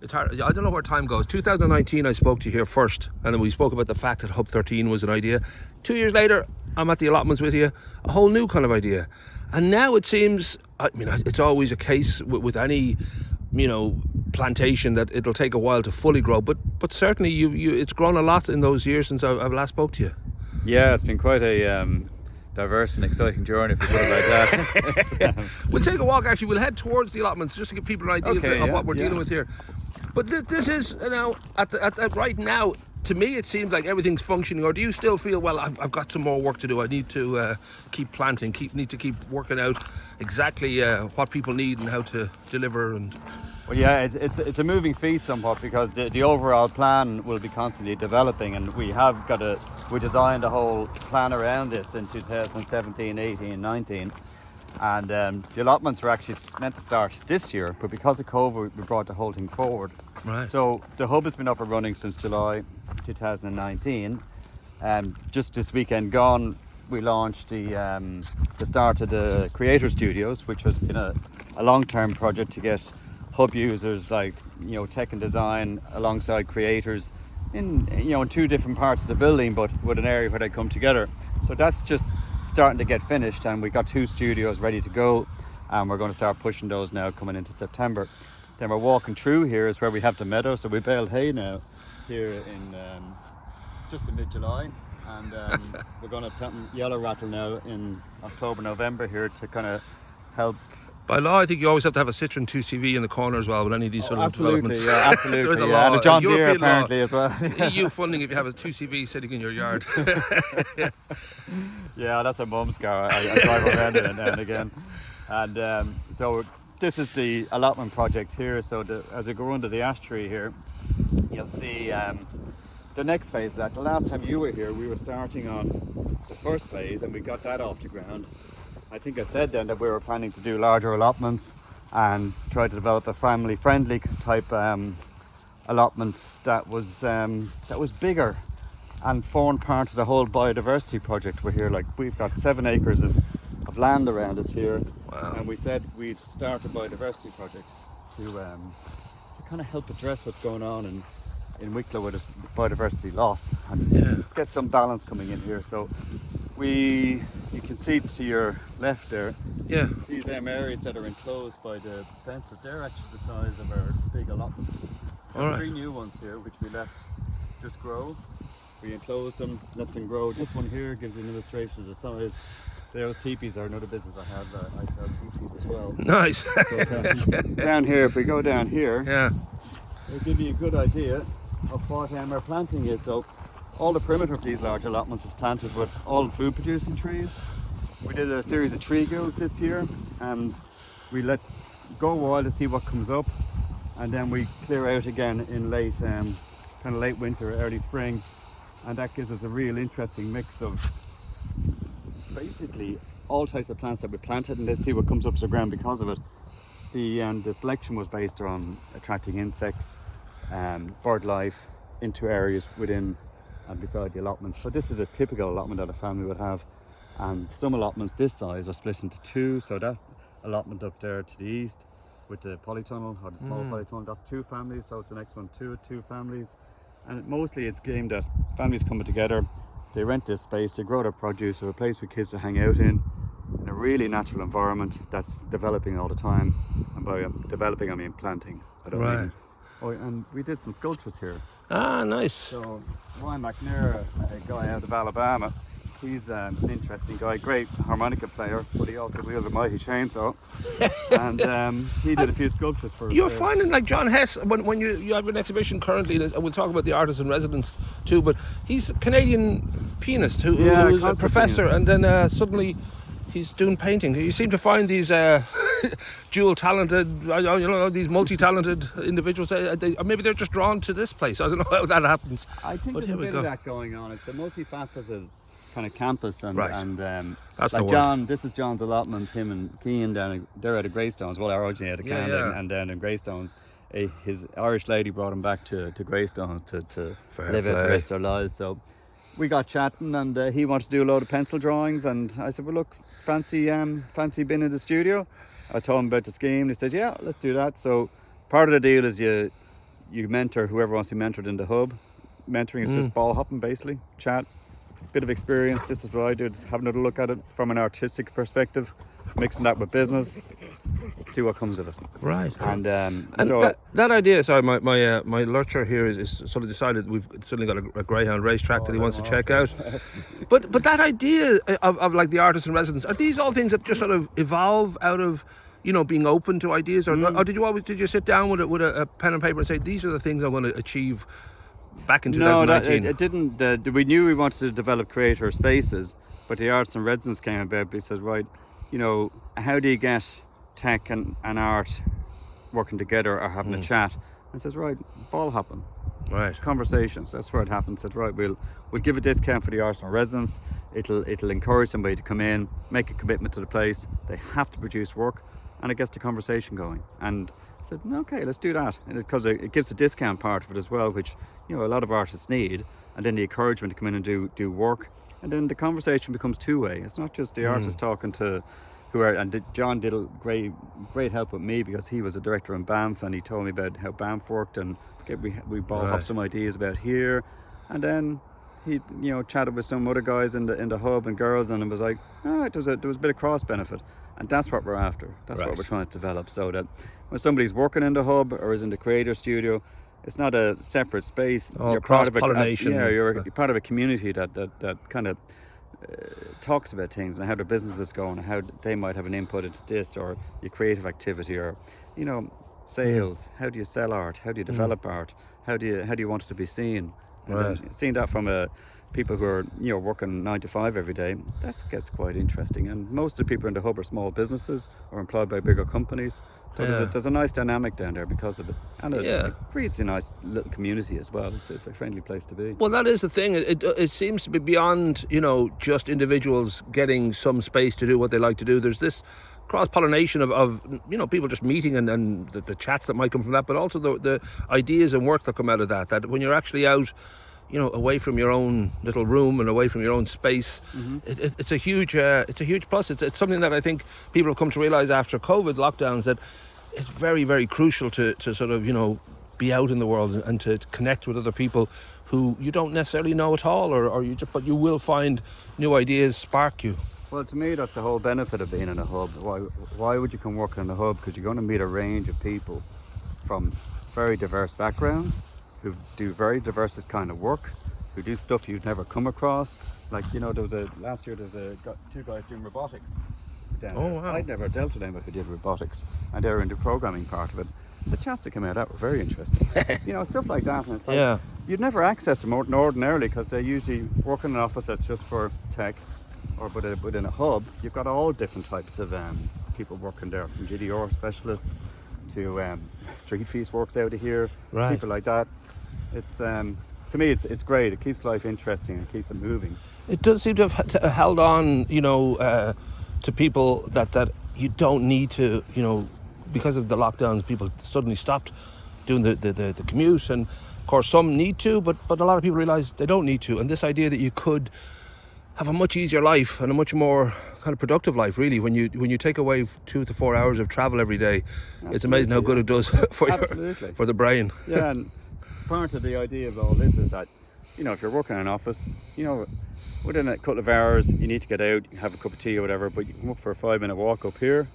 It's hard. I don't know where time goes. 2019, I spoke to you here first, and then we spoke about the fact that Hub 13 was an idea. 2 years later, I'm at the allotments with you, a whole new kind of idea. And now it seems, I mean, it's always a case with any, plantation that it'll take a while to fully grow. But certainly, it's grown a lot in those years since I've last spoke to you. Yeah, it's been quite a diverse and exciting journey, if you put it like that. We'll take a walk. Actually, we'll head towards the allotments just to give people an idea of what we're dealing with here. But this is at right now. To me, it seems like everything's functioning. Or do you still feel, well, I've got some more work to do? I need to keep planting. Need to keep working out exactly what people need and how to deliver. And well, yeah, it's a moving feast somewhat, because the overall plan will be constantly developing, and we designed a whole plan around this in 2017, 18, 19. And the allotments were actually meant to start this year, but because of COVID, we brought the whole thing forward. Right. So the hub has been up and running since July 2019. Just this weekend gone, we launched the start of the Creator Studios, which has been a long-term project to get hub users like tech and design alongside creators in two different parts of the building, but with an area where they come together. So that's just starting to get finished, and we got 2 studios ready to go, and we're going to start pushing those now coming into September. Then we're walking through here is where we have the meadow, so we baled hay now here in just in mid-July, and we're going to plant yellow rattle now in October, November here to kind of help. By law, I think you always have to have a Citroen 2CV in the corner as well with any of these sort of developments. Yeah, absolutely. There's a yeah. law, And a John Deere European apparently law. as well. EU funding if you have a 2CV sitting in your yard. Yeah, that's a mum's car. I drive around it now and again. And so this is the allotment project here. So as we go under the ash tree here, you'll see the next phase of that. The last time you were here, we were starting on the first phase, and we got that off the ground. I think I said then that we were planning to do larger allotments and try to develop a family-friendly type allotment that was bigger and formed part of the whole biodiversity project. We're here, like, we've got 7 acres of land around us here. Wow. And we said we'd start a biodiversity project to kind of help address what's going on in Wicklow with this biodiversity loss and get some balance coming in here. So you can see to your left there, these areas that are enclosed by the fences, they're actually the size of our big allotments. There are 3 new ones here which we left just grow. We enclosed them, let them grow. This one here gives you an illustration of the size. Those teepees are another business I have. I sell teepees as well. Nice. So, down here, if we go down here, it'll give you a good idea of what our planting is. So all the perimeter of these large allotments is planted with all food producing trees. We did a series of tree guilds this year, and we let go a while to see what comes up, and then we clear out again in late winter, early spring, and that gives us a real interesting mix of basically all types of plants that we planted, and let's see what comes up to the ground because of it. The selection was based on attracting insects, bird life into areas within and beside the allotments. So this is a typical allotment that a family would have, and some allotments this size are split into 2. So that allotment up there to the east with the polytunnel, or the small polytunnel, that's 2 families. So it's the next one, 2 families, and mostly it's aimed at families coming together. They rent this space, they grow their produce, or a place for kids to hang out in a really natural environment that's developing all the time. And by developing, I mean planting. And we did some sculptures here. Ah, nice. So Ryan McNair, a guy out of Alabama, he's an interesting guy, great harmonica player, but he also wields a mighty chainsaw. And he did a few sculptures for us. You're finding, like John Hess, when you have an exhibition currently, and we'll talk about the artist in residence too, but he's a Canadian pianist who is a professor, and then suddenly he's doing painting. You seem to find these dual-talented, these multi-talented individuals. Maybe they're just drawn to this place. I don't know how that happens. I think there's a bit of that going on. It's a multifaceted kind of campus, and that's like John. This is John's allotment. Him and Cian they're out of Greystones. Well, they're originally out of Camden and down in Greystones. His Irish lady brought him back to Greystones to live out the rest of their lives. So we got chatting, and he wanted to do a load of pencil drawings, and I said, well, look, fancy being in the studio? I told him about the scheme. He said, yeah, let's do that. So part of the deal is you you mentor whoever wants to be mentored in the hub. Mentoring is just ball hopping, basically. Chat, bit of experience. This is what I do. Just have another look at it from an artistic perspective, mixing that with business, see what comes of it. Right. And so that idea. Sorry, my lurcher here is sort of decided we've suddenly got a greyhound racetrack that he wants to check out. but that idea of like the artist in residence, are these all things that just sort of evolve out of, you know, being open to ideas, or did you sit down with a pen and paper and say, these are the things I'm going to achieve back in 2019? No, it didn't. We knew we wanted to develop creator spaces, but the arts and residence came about. We said, right, you know, how do you get tech and art working together or having a chat? And says, right, ball hopping. Right. Conversations. That's where it happened. Said, right, we'll give a discount for the arts and residence. It'll encourage somebody to come in, make a commitment to the place. They have to produce work, and it gets the conversation going. And I said, okay, let's do that. And because it gives the discount part of it as well, which, you know, a lot of artists need. And then the encouragement to come in and do work. And then the conversation becomes two-way. It's not just the artist talking to John did a great help with me, because he was a director in Banff, and he told me about how Banff worked, and we ball hopped some ideas about here. And then he, you know, chatted with some other guys in the hub and girls, and it was like, there was a bit of cross benefit. And that's what we're after. That's what we're trying to develop, so that when somebody's working in the hub or is in the creator studio, it's not a separate space. You're part of pollination. You're part of a community that kind of talks about things and how their business is going, and how they might have an input into this, or your creative activity, or, you know, sales. How do you sell art? How do you develop art? How do you want it to be seen? And seeing that from people who are, you know, working 9 to 5 every day, that gets quite interesting. And most of the people in the hub are small businesses or employed by bigger companies. So there's a nice dynamic down there because of it, and it creates a nice little community as well. It's a friendly place to be. Well, that is the thing. It seems to be beyond, you know, just individuals getting some space to do what they like to do. There's this cross-pollination of you know, people just meeting and the chats that might come from that, but also the ideas and work that come out of that when you're actually out, you know, away from your own little room and away from your own space. It's a huge plus. It's something that I think people have come to realize after COVID lockdowns, that it's very, very crucial to sort of, you know, be out in the world and to connect with other people who you don't necessarily know at all, but you will find new ideas spark you. Well, to me, that's the whole benefit of being in a hub. Why would you come working in a hub? Because you're going to meet a range of people from very diverse backgrounds, who do very diverse kind of work, who do stuff you'd never come across. Like, you know, last year there was two guys doing robotics down there. Wow. I'd never dealt with anybody who did robotics, and they were in the programming part of it. The chats that came out of that were very interesting. You know, stuff like that. And it's like, you'd never access them ordinarily, because they usually work in an office that's just for tech, or within a hub. You've got all different types of people working there, from GDR specialists to Street Feast works out of here, people like that. It's to me, it's great. It keeps life interesting. It keeps it moving. It does seem to have held on, you know, to people that you don't need to, you know, because of the lockdowns, people suddenly stopped doing the commute, and of course some need to, but a lot of people realize they don't need to. And this idea that you could have a much easier life and a much more kind of productive life, really, when you take away 2 to 4 hours of travel every day. It's amazing how good it does for the brain. Yeah, and part of the idea of all this is that, you know, if you're working in an office, you know, within a couple of hours you need to get out, have a cup of tea or whatever, but you come up for a 5-minute walk up here,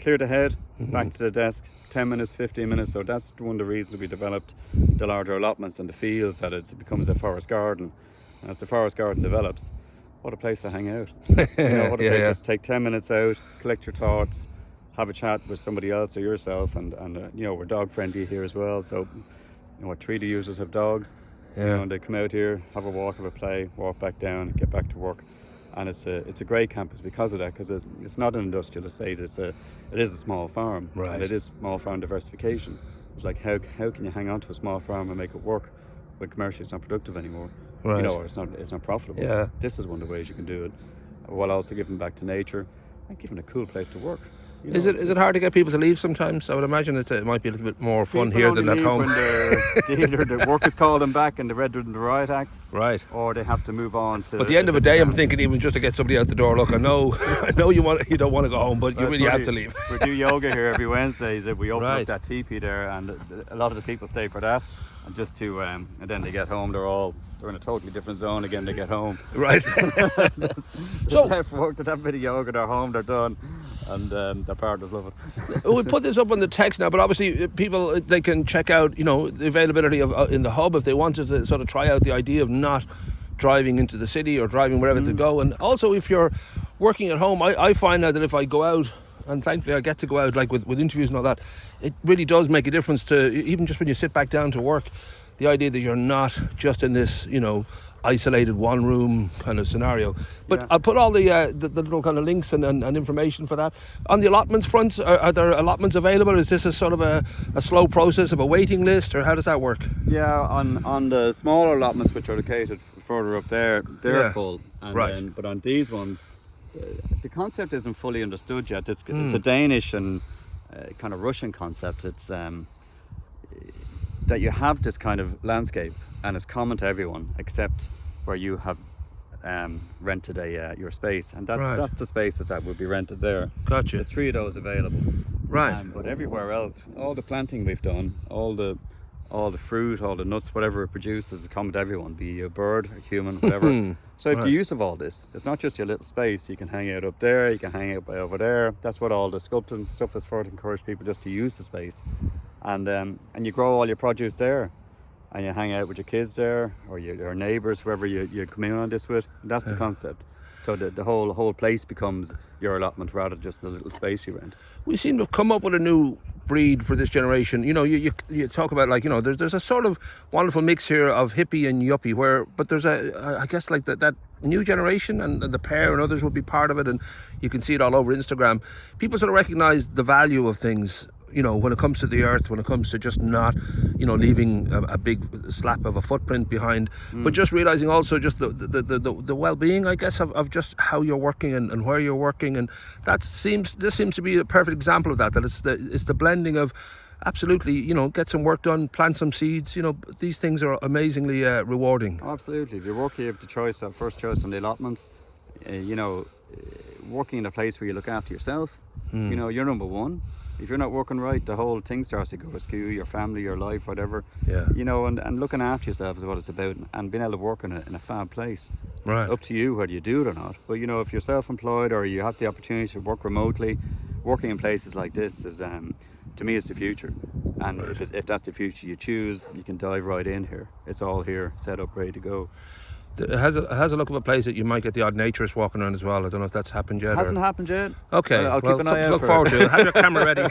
clear the head, back to the desk, 10 minutes, 15 minutes. So that's one of the reasons we developed the larger allotments and the fields, that it becomes a forest garden. And as the forest garden develops, what a place to hang out. You know, what a place just take 10 minutes out, collect your thoughts, have a chat with somebody else or yourself, and you know, we're dog friendly here as well. So, you know, what treaty users have dogs, you know, and they come out here, have a walk, have a play, walk back down, get back to work. And it's a great campus because of that, because it's not an industrial estate. It is a small farm, and it is small farm diversification. It's like, how can you hang on to a small farm and make it work when commercially it's not productive anymore? You know, or it's not profitable. This is one of the ways you can do it, while also giving back to nature and giving a cool place to work. You Is know, it hard to get people to leave sometimes? I would imagine it might be a little bit more fun people here than only at leave home. when either the workers call them back and they're read the Riot Act, Right. or they have to move on to. But at the end of the day, I'm thinking even just to get somebody out the door. Look, I know you don't want to go home, but you really have to leave. We do yoga here every Wednesday. That we open Right. up that teepee there, and a lot of the people stay for that, and just to and then they get home. They're in a totally different zone again. They get home. Right. So they've worked at that bit of yoga. They're home. They're done. And their partners love it. We'll put this up on the text now, but obviously people, they can check out, the availability of in the hub if they wanted to sort of try out the idea of not driving into the city or driving wherever to go. And also if you're working at home, I find now that if I go out, and thankfully I get to go out like with interviews and all that, it really does make a difference to, even just when you sit back down to work, the idea that you're not just in this, isolated one room kind of scenario. But Yeah. I'll put all the little kind of links and information for that. On the allotments front, are there allotments available? Is this a sort of a slow process of a waiting list, or how does that work? Yeah, on the smaller allotments which are located further up there, they're Yeah. full. And Right. but on these ones, the concept isn't fully understood yet. It's a Danish and kind of Russian concept. It's that you have this kind of landscape, and it's common to everyone except where you have rented your space, and Right. that's the spaces that would be rented there. Gotcha. There's 3 of those available. Right. But everywhere else, all the planting we've done, all the fruit, all the nuts, whatever it produces, is common to everyone, be you a bird, a human, whatever. So Right. the use of all this, it's not just your little space. You can hang out up there, you can hang out by over there. That's what all the sculpting and stuff is for, to encourage people just to use the space. And you grow all your produce there, and you hang out with your kids there, or your neighbours, whoever you come in on this with. That's the concept. So the whole place becomes your allotment rather than just the little space you rent. We seem to have come up with a new breed for this generation. You talk about, like, there's a sort of wonderful mix here of hippie and yuppie, but there's I guess like that new generation, and the pair and others will be part of it, and you can see it all over Instagram. People sort of recognize the value of things, when it comes to the earth, when it comes to just not, leaving a big slap of a footprint behind, but just realizing also just the well-being, I guess, of just how you're working and where you're working. And this seems to be a perfect example of that it's the blending of absolutely, get some work done, plant some seeds. These things are amazingly rewarding. Absolutely. If you're working, you have the choice, first choice on the allotments. Working in a place where you look after yourself, you're number one. If you're not working right, the whole thing starts to go askew, your family, your life, whatever. Yeah. And looking after yourself is what it's about, and being able to work in a fab place. Right. Up to you whether you do it or not. But if you're self-employed or you have the opportunity to work remotely, working in places like this is, to me, it's the future. And if that's the future you choose, you can dive right in here. It's all here, set up, ready to go. It has a look of a place that you might get the odd naturist walking around as well. I don't know if that's happened yet. Hasn't happened yet. Okay, I'll keep an eye out look for forward it. to it. Have your camera ready.